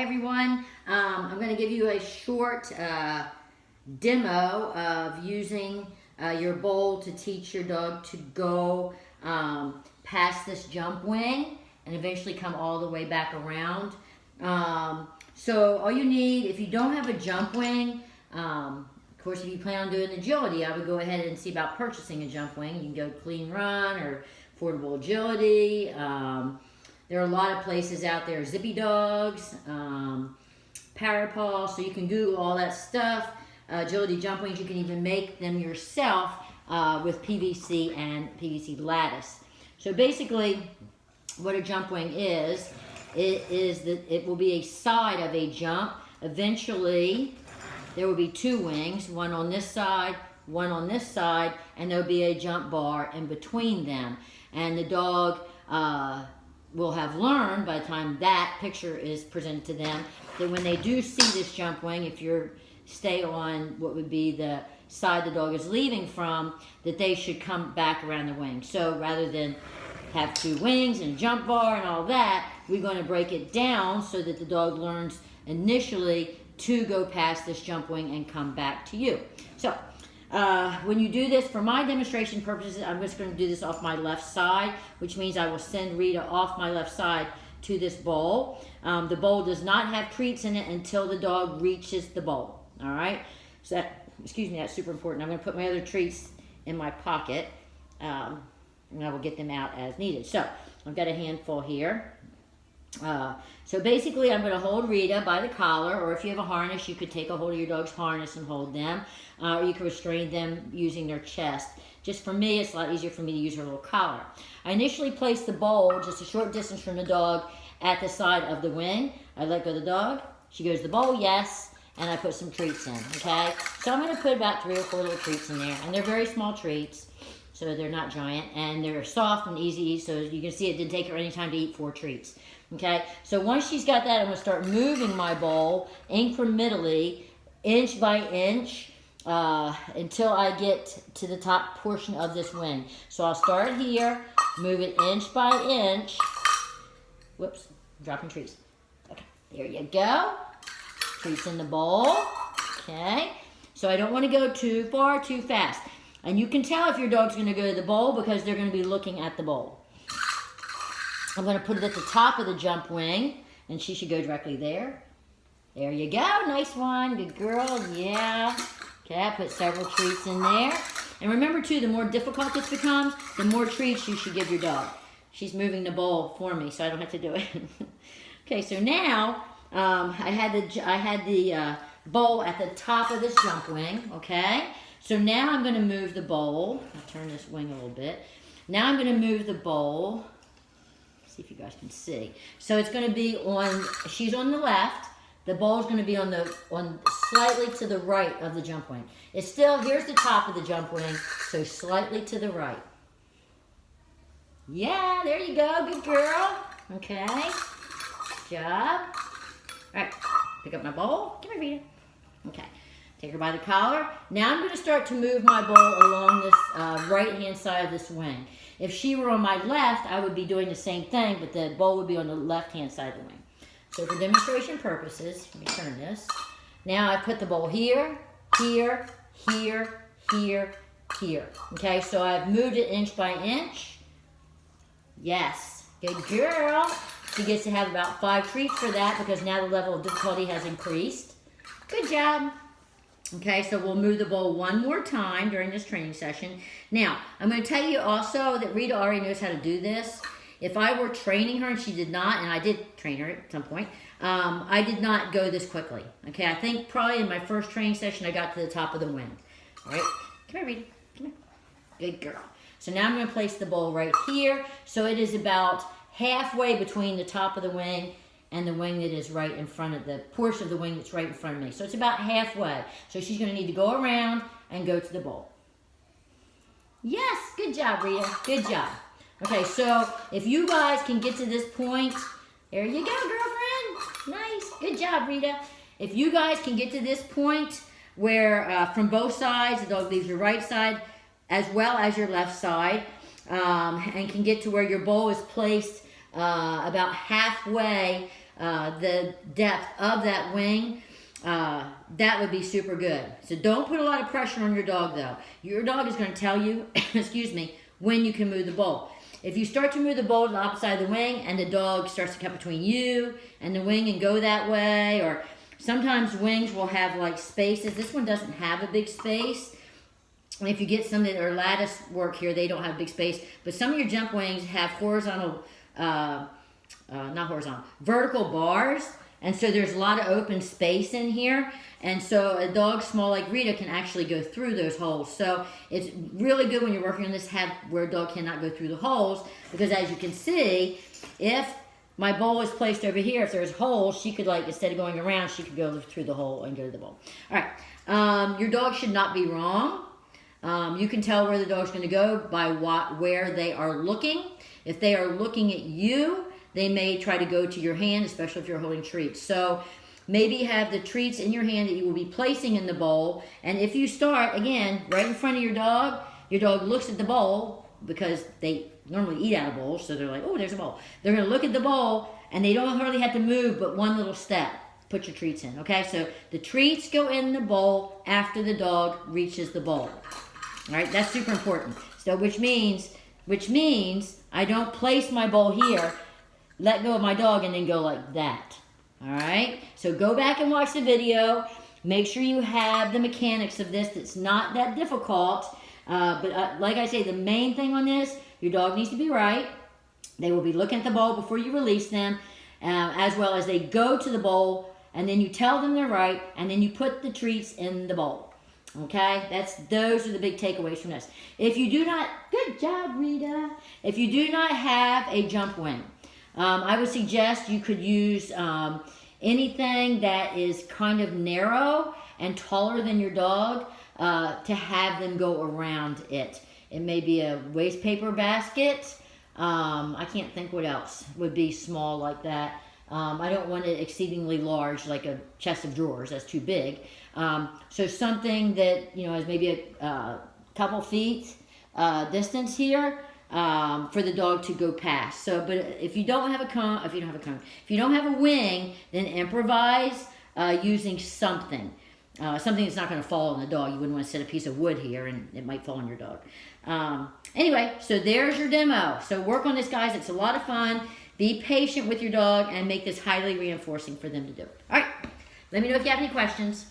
everyone. I'm going to give you a short demo of using your bowl to teach your dog to go past this jump wing and eventually come all the way back around. So all you need, if you don't have a jump wing, of course if you plan on doing agility, I would go ahead and see about purchasing a jump wing. You can go Clean Run or Affordable Agility. There are a lot of places out there, Zippy Dogs, Parapaw, so you can Google all that stuff. Agility jump wings, you can even make them yourself with PVC and PVC lattice. So basically, what a jump wing is, it will be a side of a jump. Eventually, there will be two wings, one on this side, one on this side, and there'll be a jump bar in between them. And the dog will have learned by the time that picture is presented to them that when they do see this jump wing, if you stay on what would be the side the dog is leaving from, that they should come back around the wing. So rather than have two wings and a jump bar and all that, we're going to break it down so that the dog learns initially to go past this jump wing and come back to you. So when you do this, for my demonstration purposes, I'm just going to do this off my left side, which means I will send Rita off my left side to this bowl. The bowl does not have treats in it until the dog reaches the bowl. All right? So that, excuse me, that's super important. I'm going to put my other treats in my pocket, and I will get them out as needed. So I've got a handful here. So basically, I'm going to hold Rita by the collar, or if you have a harness, you could take a hold of your dog's harness and hold them, or you can restrain them using their chest. Just for me, it's a lot easier for me to use her little collar. I initially place the bowl just a short distance from the dog at the side of the wing. I let go of the dog. She goes to the bowl, yes, and I put some treats in, okay? So I'm going to put about 3 or 4 little treats in there, and they're very small treats, so they're not giant, and they're soft and easy to eat, so you can see it didn't take her any time to eat 4 treats. Okay, so once she's got that, I'm going to start moving my bowl incrementally, inch by inch, until I get to the top portion of this wing. So I'll start here, move it inch by inch. Whoops, dropping treats. Okay, there you go. Treats in the bowl. Okay, so I don't want to go too far, too fast. And you can tell if your dog's going to go to the bowl because they're going to be looking at the bowl. I'm going to put it at the top of the jump wing, and she should go directly there. There you go. Nice one. Good girl. Yeah. Okay, I put several treats in there. And remember, too, the more difficult this becomes, the more treats you should give your dog. She's moving the bowl for me, so I don't have to do it. Okay, so now I had the bowl at the top of this jump wing, okay? So now I'm going to move the bowl. I'll turn this wing a little bit. Now I'm going to move the bowl. See if you guys can see. So it's going to be on, she's on the left. The bowl is going to be on slightly to the right of the jump wing. It's still, here's the top of the jump wing, so slightly to the right. Yeah, there you go. Good girl. Okay. Good job. All right. Pick up my bowl. Come here, Rita. Okay. Take her by the collar. Now I'm going to start to move my bowl along this right-hand side of this wing. If she were on my left, I would be doing the same thing, but the bowl would be on the left-hand side of the wing. So for demonstration purposes, let me turn this. Now I put the bowl here, here, here, here, here. Okay, so I've moved it inch by inch. Yes, good girl. She gets to have about 5 treats for that because now the level of difficulty has increased. Good job. Okay, so we'll move the bowl one more time during this training session. Now, I'm going to tell you also that Rita already knows how to do this. If I were training her and she did not, and I did train her at some point, I did not go this quickly. Okay, I think probably in my first training session I got to the top of the wing. All right, come here, Rita. Come here. Good girl. So now I'm going to place the bowl right here. So it is about halfway between the top of the wing and the wing that is right in front of the portion of the wing that's right in front of me. So it's about halfway. So she's going to need to go around and go to the bowl. Yes, good job, Rita. Good job. Okay, so if you guys can get to this point, there you go, girlfriend. Nice. Good job, Rita. If you guys can get to this point where from both sides, the dog leaves your right side as well as your left side, and can get to where your bowl is placed about halfway the depth of that wing, that would be super good. So don't put a lot of pressure on your dog though. Your dog is going to tell you, excuse me, when you can move the bowl. If you start to move the bowl to the opposite side of the wing and the dog starts to cut between you and the wing and go that way, or sometimes wings will have like spaces. This one doesn't have a big space. And if you get some that are lattice work here, they don't have big space. But some of your jump wings have horizontal, not horizontal, vertical bars. And so there's a lot of open space in here. And so a dog small like Rita can actually go through those holes. So it's really good when you're working on this, have where a dog cannot go through the holes. Because as you can see, if my bowl is placed over here, if there's holes, she could, like, instead of going around, she could go through the hole and go to the bowl. All right, your dog should not be wrong. You can tell where the dog's going to go by where they are looking. If they are looking at you, they may try to go to your hand, especially if you're holding treats. So maybe have the treats in your hand that you will be placing in the bowl. And if you start, again, right in front of your dog looks at the bowl because they normally eat out of bowls. So they're like, oh, there's a bowl. They're going to look at the bowl, and they don't hardly have to move but one little step. Put your treats in, okay? So the treats go in the bowl after the dog reaches the bowl. All right, that's super important. So which means I don't place my bowl here, let go of my dog, and then go like that. All right, so go back and watch the video. Make sure you have the mechanics of this. It's not that difficult. But like I say, the main thing on this, your dog needs to be right. They will be looking at the bowl before you release them, as well as they go to the bowl, and then you tell them they're right, and then you put the treats in the bowl. Okay, those are the big takeaways from this. If you do not, good job, Rita. If you do not have a jump wing, I would suggest you could use anything that is kind of narrow and taller than your dog to have them go around it. It may be a waste paper basket. I can't think what else would be small like that. I don't want it exceedingly large, like a chest of drawers. That's too big. So something that, is maybe a couple feet distance here for the dog to go past. So, but if you don't have a cone, if you don't have a wing, then improvise using something. Something that's not going to fall on the dog. You wouldn't want to set a piece of wood here and it might fall on your dog. Anyway, so there's your demo. So work on this, guys. It's a lot of fun. Be patient with your dog and make this highly reinforcing for them to do. All right. Let me know if you have any questions.